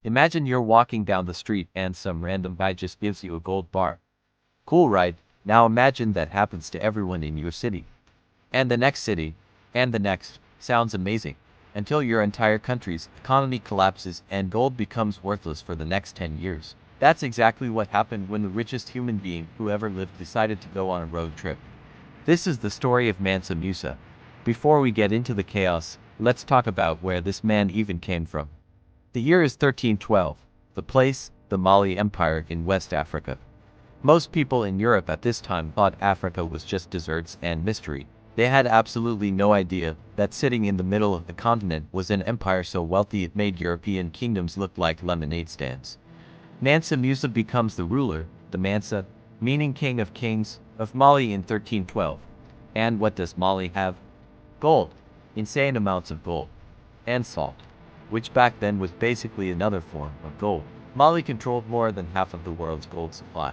Imagine you're walking down the street and some random guy just gives you a gold bar. Cool, right? Now imagine that happens to everyone in your city. And the next city. And the next. Sounds amazing. Until your entire country's economy collapses and gold becomes worthless for the next 10 years. That's exactly what happened when the richest human being who ever lived decided to go on a road trip. This is the story of Mansa Musa. Before we get into the chaos, let's talk about where this man even came from. The year is 1312. The place, the Mali Empire in West Africa. Most people in Europe at this time thought Africa was just deserts and mystery. They had absolutely no idea that sitting in the middle of the continent was an empire so wealthy it made European kingdoms look like lemonade stands. Mansa Musa becomes the ruler, the Mansa, meaning king of kings, of Mali in 1312. And what does Mali have? Gold. Insane amounts of gold. And salt. Which back then was basically another form of gold. Mali controlled more than half of the world's gold supply.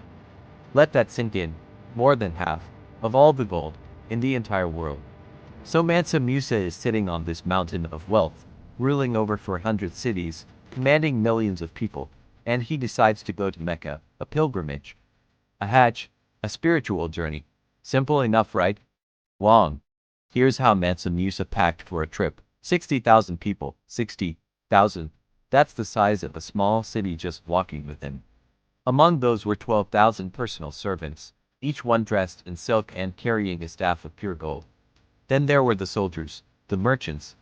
Let that sink in. More than half of all the gold in the entire world. So Mansa Musa is sitting on this mountain of wealth, ruling over 400 cities, commanding millions of people, and he decides to go to Mecca, a pilgrimage. A hajj, a spiritual journey. Simple enough, right? Long. Here's how Mansa Musa packed for a trip. 60,000 people. 60,000. That's the size of a small city just walking with him. Among those were 12,000 personal servants, each one dressed in silk and carrying a staff of pure gold. Then there were the soldiers, the merchants,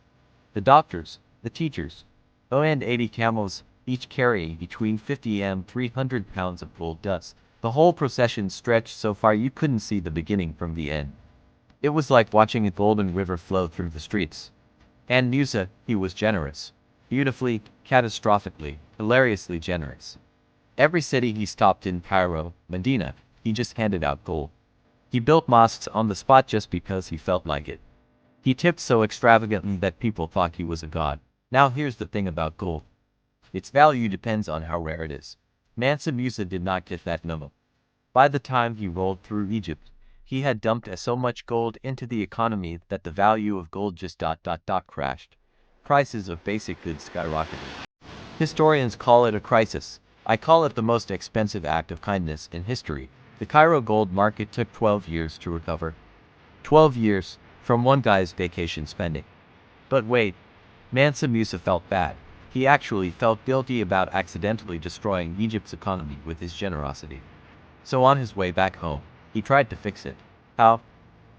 the doctors, the teachers. Oh, and 80 camels, each carrying between 50 and 300 pounds of gold dust. The whole procession stretched so far you couldn't see the beginning from the end. It was like watching a golden river flow through the streets. And Musa, he was generous. Beautifully, catastrophically, hilariously generous. Every city he stopped in, Cairo, Medina, he just handed out gold. He built mosques on the spot just because he felt like it. He tipped so extravagantly that people thought he was a god. Now here's the thing about gold. Its value depends on how rare it is. Mansa Musa did not get that memo. By the time he rolled through Egypt, he had dumped so much gold into the economy that the value of gold just crashed. Prices of basic goods skyrocketed. Historians call it a crisis. I call it the most expensive act of kindness in history. The Cairo gold market took 12 years to recover. 12 years, from one guy's vacation spending. But wait, Mansa Musa felt bad. He actually felt guilty about accidentally destroying Egypt's economy with his generosity. So on his way back home, he tried to fix it. How?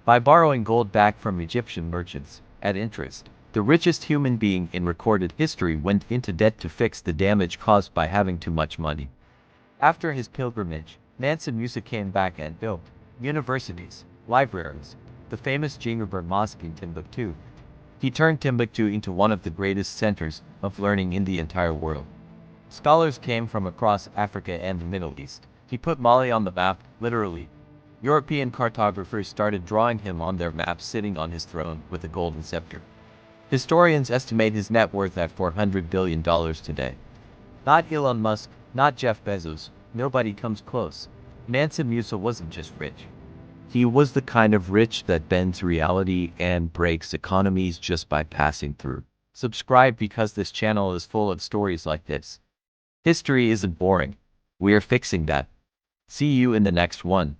By borrowing gold back from Egyptian merchants, at interest. The richest human being in recorded history went into debt to fix the damage caused by having too much money. After his pilgrimage, Mansa Musa came back and built universities, libraries, the famous Gingerbread Mosque in Timbuktu. He turned Timbuktu into one of the greatest centers of learning in the entire world. Scholars came from across Africa and the Middle East. He put Mali on the map, literally. European cartographers started drawing him on their maps sitting on his throne with a golden scepter. Historians estimate his net worth at $400 billion today. Not Elon Musk, not Jeff Bezos, nobody comes close. Mansa Musa wasn't just rich. He was the kind of rich that bends reality and breaks economies just by passing through. Subscribe because this channel is full of stories like this. History isn't boring. We're fixing that. See you in the next one.